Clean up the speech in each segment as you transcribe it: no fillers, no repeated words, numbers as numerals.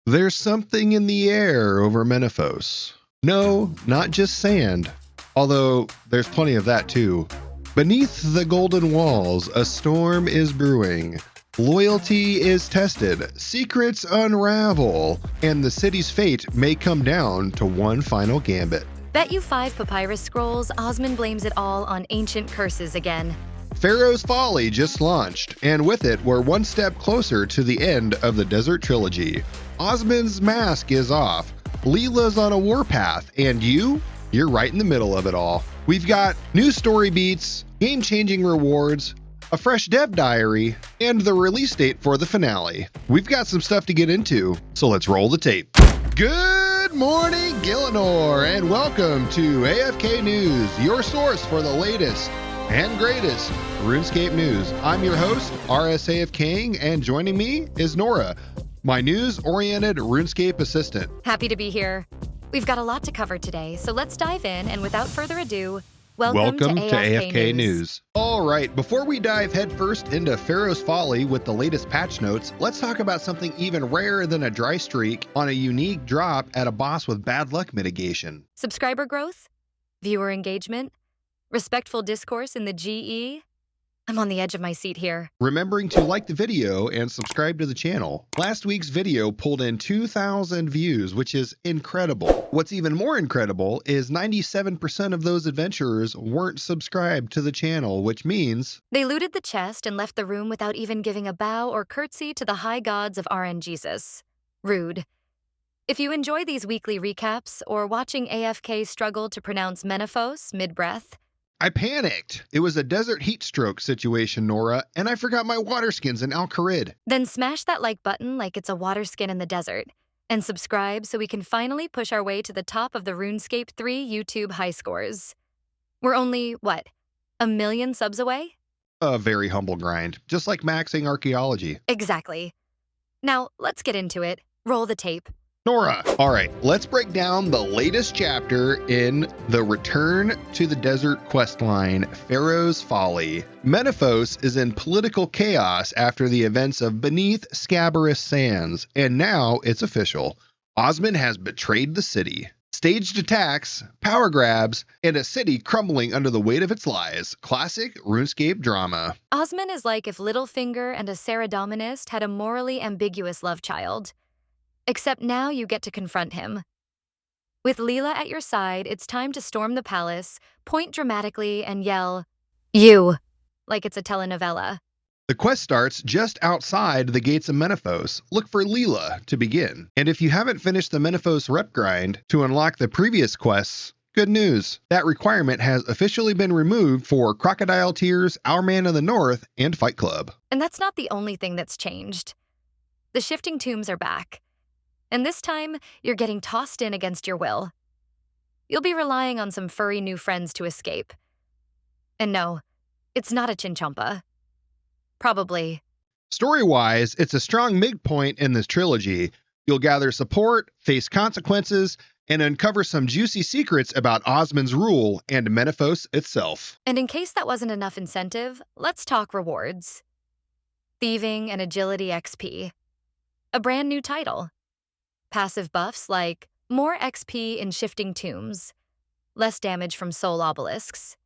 There's something in the air over Menaphos. No, not just sand, although there's plenty of that too. Beneath the golden walls, a storm is brewing. Loyalty is tested, secrets unravel, and the city's fate may come down to one final gambit. Bet you 5 papyrus scrolls, Osman blames it all on ancient curses again. Pharaoh's Folly just launched, and with it, we're one step closer to the end of the Desert Trilogy. Osman's mask is off, Leela's on a warpath, and you're right in the middle of it all. We've got new story beats, game-changing rewards, a fresh dev diary, and the release date for the finale. We've got some stuff to get into, so let's roll the tape. Good morning, Gielinor, and welcome to AFK News, your source for the latest and greatest RuneScape news. I'm your host, RSAF King, and joining me is Nora, my news-oriented RuneScape assistant. Happy to be here. We've got a lot to cover today, so let's dive in, and without further ado, welcome to AFK News. All right, before we dive headfirst into Pharaoh's Folly with the latest patch notes, let's talk about something even rarer than a dry streak on a unique drop at a boss with bad luck mitigation. Subscriber growth, viewer engagement, respectful discourse in the GE. I'm on the edge of my seat here. Remembering to like the video and subscribe to the channel. Last week's video pulled in 2,000 views, which is incredible. What's even more incredible is 97% of those adventurers weren't subscribed to the channel, which means they looted the chest and left the room without even giving a bow or curtsy to the high gods of RNGesus. Rude. If you enjoy these weekly recaps or watching AFK struggle to pronounce Menaphos mid-breath, I panicked. It was a desert heat stroke situation, Nora, and I forgot my water skins in Al-Kharid. Then smash that like button like it's a water skin in the desert, and subscribe so we can finally push our way to the top of the RuneScape 3 YouTube high scores. We're only, what, 1 million subs away? A very humble grind, just like maxing archaeology. Exactly. Now, let's get into it. Roll the tape. Nora. All right, let's break down the latest chapter in the Return to the Desert questline, Pharaoh's Folly. Menaphos is in political chaos after the events of Beneath Scabrous Sands, and now it's official. Osman has betrayed the city. Staged attacks, power grabs, and a city crumbling under the weight of its lies. Classic RuneScape drama. Osman is like if Littlefinger and a Saradominist had a morally ambiguous love child. Except now you get to confront him. With Leela at your side, it's time to storm the palace, point dramatically, and yell, "You!" like it's a telenovela. The quest starts just outside the gates of Menaphos. Look for Leela to begin. And if you haven't finished the Menaphos rep grind to unlock the previous quests, good news. That requirement has officially been removed for Crocodile Tears, Our Man of the North, and Fight Club. And that's not the only thing that's changed. The shifting tombs are back. And this time, you're getting tossed in against your will. You'll be relying on some furry new friends to escape. And no, it's not a chinchompa. Probably. Story-wise, it's a strong midpoint in this trilogy. You'll gather support, face consequences, and uncover some juicy secrets about Osman's rule and Menaphos itself. And in case that wasn't enough incentive, let's talk rewards. Thieving and Agility XP. A brand new title. Passive buffs like more XP in Shifting Tombs, less damage from Soul Obelisks,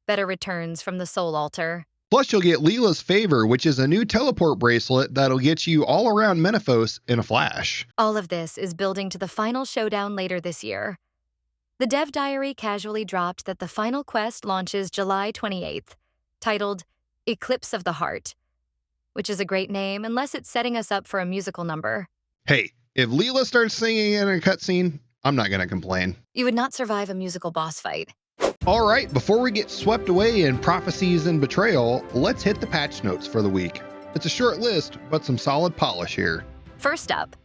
better returns from the Soul Altar. Plus, you'll get Leela's Favor, which is a new teleport bracelet that'll get you all around Menaphos in a flash. All of this is building to the final showdown later this year. The dev diary casually dropped that the final quest launches July 28th, titled Eclipse of the Heart, which is a great name unless it's setting us up for a musical number. Hey, if Leela starts singing in a cutscene, I'm not going to complain. You would not survive a musical boss fight. All right, before we get swept away in prophecies and betrayal, let's hit the patch notes for the week. It's a short list, but some solid polish here. First up,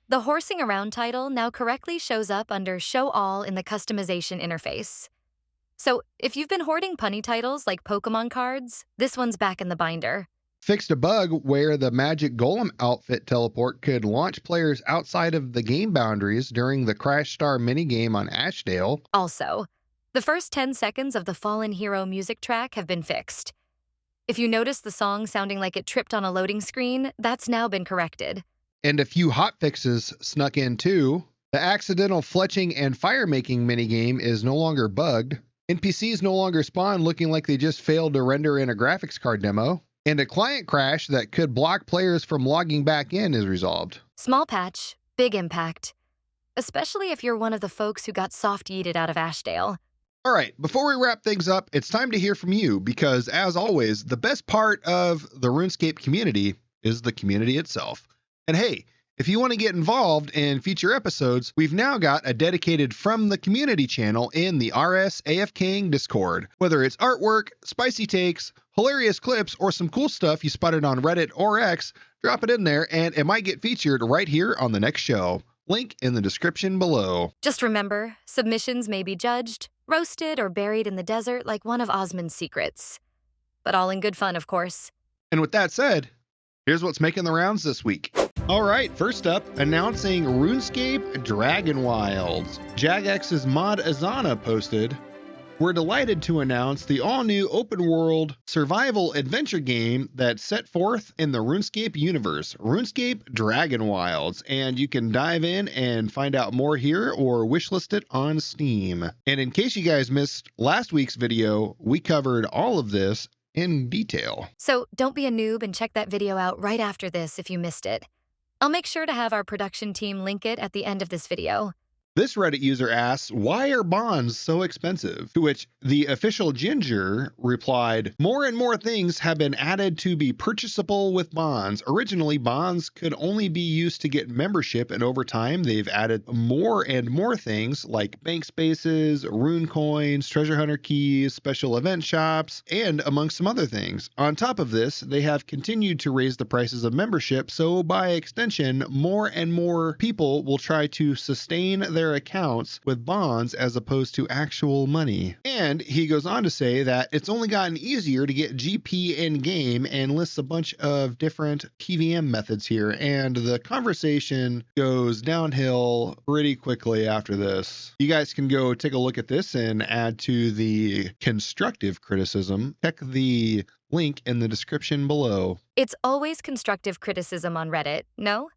the Horsing Around title now correctly shows up under Show All in the customization interface. So if you've been hoarding punny titles like Pokemon cards, this one's back in the binder. Fixed a bug where the Magic Golem outfit teleport could launch players outside of the game boundaries during the Crash Star minigame on Ashdale. Also, the first 10 seconds of the Fallen Hero music track have been fixed. If you notice the song sounding like it tripped on a loading screen, that's now been corrected. And a few hotfixes snuck in too. The accidental fletching and fire making minigame is no longer bugged. NPCs no longer spawn looking like they just failed to render in a graphics card demo. And a client crash that could block players from logging back in is resolved. Small patch, big impact. Especially if you're one of the folks who got soft-yeeted out of Ashdale. All right, before we wrap things up, it's time to hear from you because, as always, the best part of the RuneScape community is the community itself. And hey, if you want to get involved in future episodes, we've now got a dedicated From the Community channel in the RSAFKing Discord. Whether it's artwork, spicy takes, hilarious clips, or some cool stuff you spotted on Reddit or X, drop it in there and it might get featured right here on the next show. Link in the description below. Just remember, submissions may be judged, roasted, or buried in the desert like one of Osman's secrets. But all in good fun, of course. And with that said, here's what's making the rounds this week. All right, first up, announcing RuneScape Dragonwilds. Jagex's mod Azana posted, "We're delighted to announce the all-new open-world survival adventure game that's set forth in the RuneScape universe, RuneScape Dragonwilds, and you can dive in and find out more here or wishlist it on Steam." And in case you guys missed last week's video, we covered all of this in detail. So don't be a noob and check that video out right after this if you missed it. I'll make sure to have our production team link it at the end of this video. This Reddit user asks, why are bonds so expensive? To which the official Ginger replied, more and more things have been added to be purchasable with bonds. Originally, bonds could only be used to get membership, and over time, they've added more and more things like bank spaces, rune coins, treasure hunter keys, special event shops, and among some other things. On top of this, they have continued to raise the prices of membership, so by extension, more and more people will try to sustain their accounts with bonds as opposed to actual money. And he goes on to say that it's only gotten easier to get GP in game and lists a bunch of different PVM methods here, and the conversation goes downhill pretty quickly after this. You guys can go take a look at this and add to the constructive criticism. Check the link in the description below. It's always constructive criticism on Reddit, no?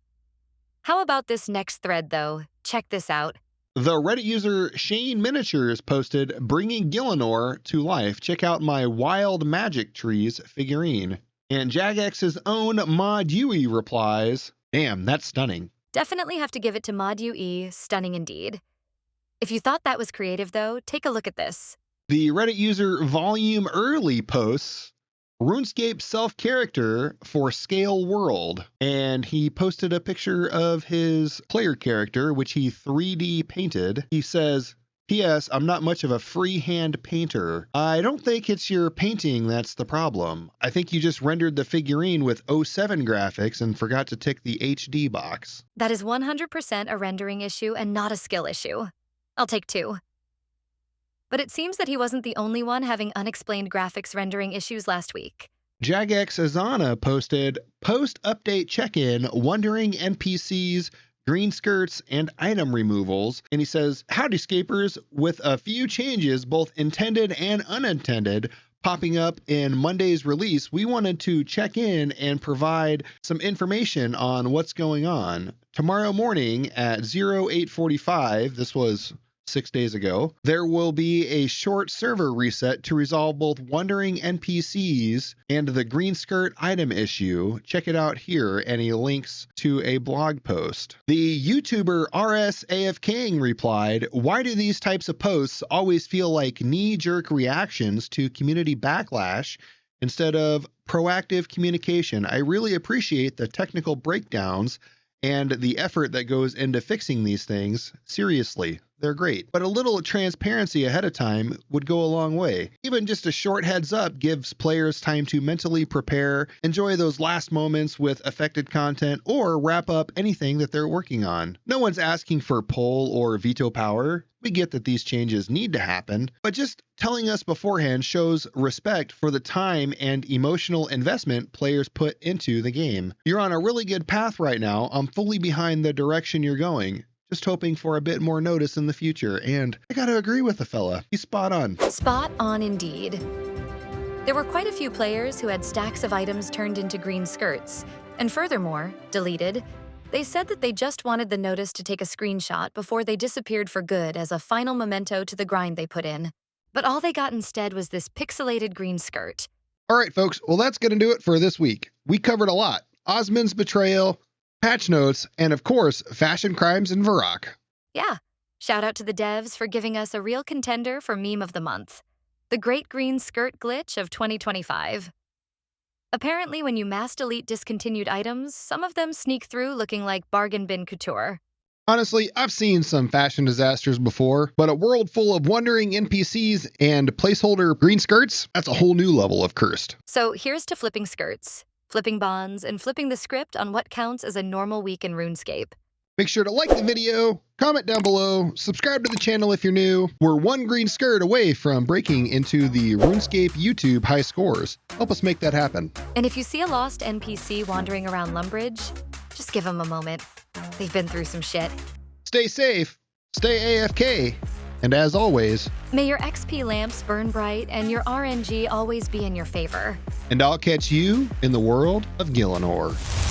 How about this next thread, though? Check this out. The Reddit user Shane Miniatures posted, bringing Gielinor to life. Check out my wild magic trees figurine. And Jagex's own Mod UE replies, damn, that's stunning. Definitely have to give it to Mod UE, stunning indeed. If you thought that was creative, though, take a look at this. The Reddit user Volume Early posts, RuneScape self-character for Scale World, and he posted a picture of his player character, which he 3D painted. He says, P.S. I'm not much of a freehand painter. I don't think it's your painting that's the problem. I think you just rendered the figurine with 07 graphics and forgot to tick the HD box. That is 100% a rendering issue and not a skill issue. I'll take 2. But it seems that he wasn't the only one having unexplained graphics rendering issues last week. Jagex Azana posted, post-update check-in, wandering NPCs, green skirts, and item removals. And he says, howdy scapers, with a few changes, both intended and unintended, popping up in Monday's release, we wanted to check in and provide some information on what's going on. Tomorrow morning at 0845, this was 6 days ago, there will be a short server reset to resolve both wandering NPCs and the green skirt item issue. Check it out here, and he links to a blog post. The YouTuber RSAFKing replied, why do these types of posts always feel like knee-jerk reactions to community backlash instead of proactive communication? I really appreciate the technical breakdowns and the effort that goes into fixing these things. Seriously, they're great. But a little transparency ahead of time would go a long way. Even just a short heads up gives players time to mentally prepare, enjoy those last moments with affected content, or wrap up anything that they're working on. No one's asking for poll or veto power. We get that these changes need to happen, but just telling us beforehand shows respect for the time and emotional investment players put into the game. You're on a really good path right now. I'm fully behind the direction you're going. Just hoping for a bit more notice in the future, and I gotta agree with the fella. He's spot on. Spot on indeed. There were quite a few players who had stacks of items turned into green skirts, and furthermore, deleted, They said that they just wanted the notice to take a screenshot before they disappeared for good as a final memento to the grind they put in. But all they got instead was this pixelated green skirt. All right, folks. Well, that's going to do it for this week. We covered a lot. Osman's betrayal, patch notes, and of course, fashion crimes in Varrock. Yeah. Shout out to the devs for giving us a real contender for Meme of the Month. The Great Green Skirt Glitch of 2025. Apparently, when you mass delete discontinued items, some of them sneak through looking like bargain bin couture. Honestly, I've seen some fashion disasters before, but a world full of wandering NPCs and placeholder green skirts, that's a whole new level of cursed. So here's to flipping skirts, flipping bonds, and flipping the script on what counts as a normal week in RuneScape. Make sure to like the video, comment down below, subscribe to the channel if you're new. We're one green skirt away from breaking into the RuneScape YouTube high scores. Help us make that happen. And if you see a lost NPC wandering around Lumbridge, just give them a moment. They've been through some shit. Stay safe, stay AFK, and as always, may your XP lamps burn bright and your RNG always be in your favor. And I'll catch you in the world of Gielinor.